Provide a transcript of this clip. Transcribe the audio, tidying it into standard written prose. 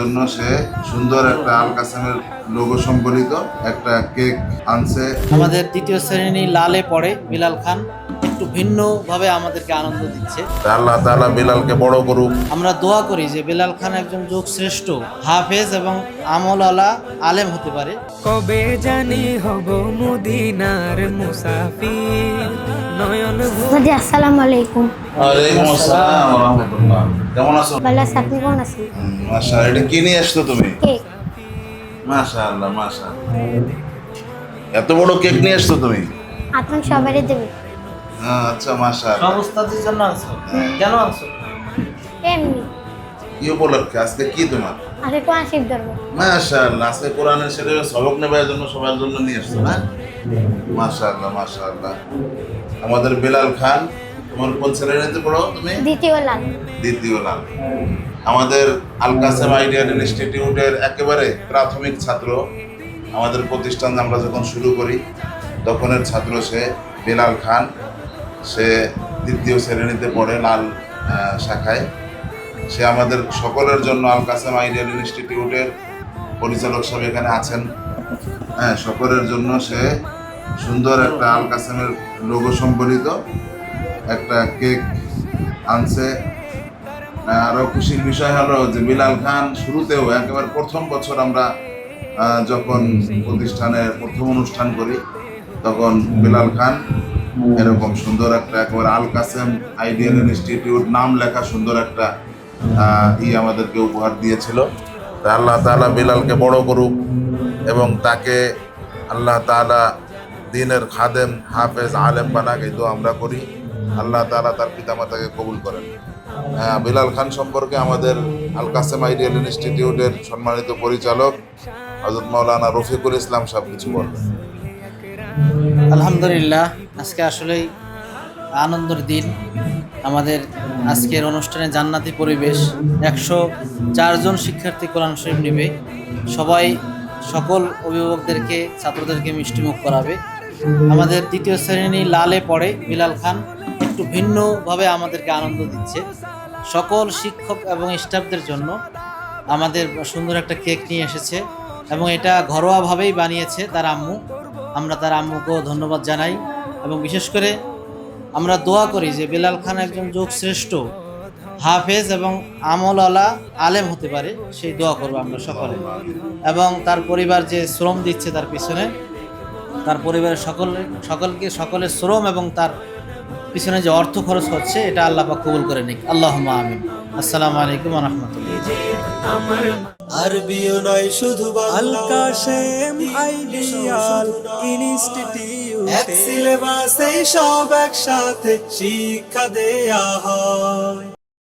জন্য সে সুন্দর একটা আল কাসেমের লোগো সম্বলিত একটা কেক আনছে। আমাদের তৃতীয় শ্রেণী লালে পড়ে বিলাল খান একটু ভিন্ন ভাবে আমাদেরকে আনন্দ দিচ্ছে। আল্লাহ তাআলা বিলালকে বড় করুক। আমরা দোয়া করি যে বিলাল খান একজন যুগ শ্রেষ্ঠ হাফেজ এবং আমলওয়ালা আলেম হতে পারে। কবে জানি হব মদিনার মুসাফির নয়ন জি, আসসালামু আলাইকুম। ওয়ালাইকুম আসসালাম ওয়া রাহমাতুল্লাহ। কেমন আছো? ভালো আছি, আপনি কেমন আছেন? মাশাআল্লাহ, এটা কি নিয়ে আসছো তুমি? কেক। মাশাআল্লাহ মাশাআল্লাহ, এত বড় কেক নিয়ে আসছো তুমি? আপনার সবারই দেবে। আচ্ছা মাশাআল্লাহ। সব উস্তাদের জন্য আনছো? কেন আনছো? এমনি কি উপলক্ষে আজকে কি তোমার? আগে কোরআন শিখ ধরবো। মাশাআল্লাহ, আজকে কোরআনের শেষে সবক নেবার জন্য সবার জন্য নিয়ে আসছো না? মাশাআল্লাহ মাশাআল্লাহ। আমাদের বিলাল খান, তোমার কোন শ্রেণীতে পড়ো তুমি? দ্বিতীয় লাল। দ্বিতীয় লাল। আমাদের আল কাসেম আইডিয়াল ইনস্টিটিউটের একেবারে প্রাথমিক ছাত্র। আমাদের প্রতিষ্ঠান আমরা যখন শুরু করি তখনের ছাত্র সে বিলাল খান। সে দ্বিতীয় শ্রেণীতে পড়ে লাল শাখায়। সে আমাদের সকলের জন্য আল কাসেম আইডিয়াল ইনস্টিটিউটের পরিচালক সাহেব এখানে আছেন। হ্যাঁ, সকলের জন্য সে সুন্দর একটা আল কাসেমের লোগো সম্বলিত একটা কেক আনছে। আরও খুশির বিষয় হলো যে বিলাল খান শুরুতেও একেবারে প্রথম বছর আমরা যখন প্রতিষ্ঠানের প্রথম অনুষ্ঠান করি তখন বিলাল খান এরকম সুন্দর একটা একেবারে আল কাসেম আইডিয়াল ইনস্টিটিউট নাম লেখা সুন্দর একটা আমাদেরকে উপহার দিয়েছিল। তা আল্লাহ তাআলা বিলালকে বড় করুক এবং তাকে আল্লাহ তাআলা দ্বীনের খাদেম হাফেজ আলেম বানাক, এই দোয়া আমরা করি। আল্লাহ তাআলা তার পিতামাতাকে কবুল করেন। বিলাল খান সম্পর্কে আমাদের আল কাসেম আইডিয়াল ইনস্টিটিউটের সম্মানিত পরিচালক হযরত মাওলানা রফিকুল ইসলাম সাহেব কিছু বলবেন। আলহামদুলিল্লাহ, আজকে আসলেই আনন্দের দিন। আমাদের আজকের অনুষ্ঠানে জান্নাতি পরিবেশ। 104 জন শিক্ষার্থী কোরআন শরীফ নেবে। সবাই সকল অভিভাবকদেরকে ছাত্রদেরকে মিষ্টিমুখ করাবে। আমাদের তৃতীয় শ্রেণী লালে পড়ে বিলাল খান একটু ভিন্নভাবে আমাদেরকে আনন্দ দিচ্ছে। সকল শিক্ষক এবং স্টাফদের জন্য আমাদের সুন্দর একটা কেক নিয়ে এসেছে এবং এটা ঘরোয়াভাবেই বানিয়েছে তার আম্মু। আমরা তার আম্মুকেও ধন্যবাদ জানাই এবং বিশেষ করে আমরা দোয়া করি যে বিলাল খান একজন যুগ শ্রেষ্ঠ হাফেজ এবং আমলওয়ালা আলেম হতে পারে, সেই দোয়া করবো আমরা সকলে। এবং তার পরিবার যে শ্রম দিচ্ছে তার পিছনে, তার পরিবারের সকলের শ্রম এবং তার পিছনে যে অর্থ খরচ হচ্ছে এটা আল্লাহ পাক কবুল করে নিক। আল্লাহুম্মা আমিন। আসসালামু আলাইকুম ওয়া রাহমাতুল্লাহ। আরবিও নয় শুধু আল কাসেম আইডিয়াল ইনস্টিটিউট, এক সিলেবাসে সব একসাথে শিক্ষা দেয়া হয়।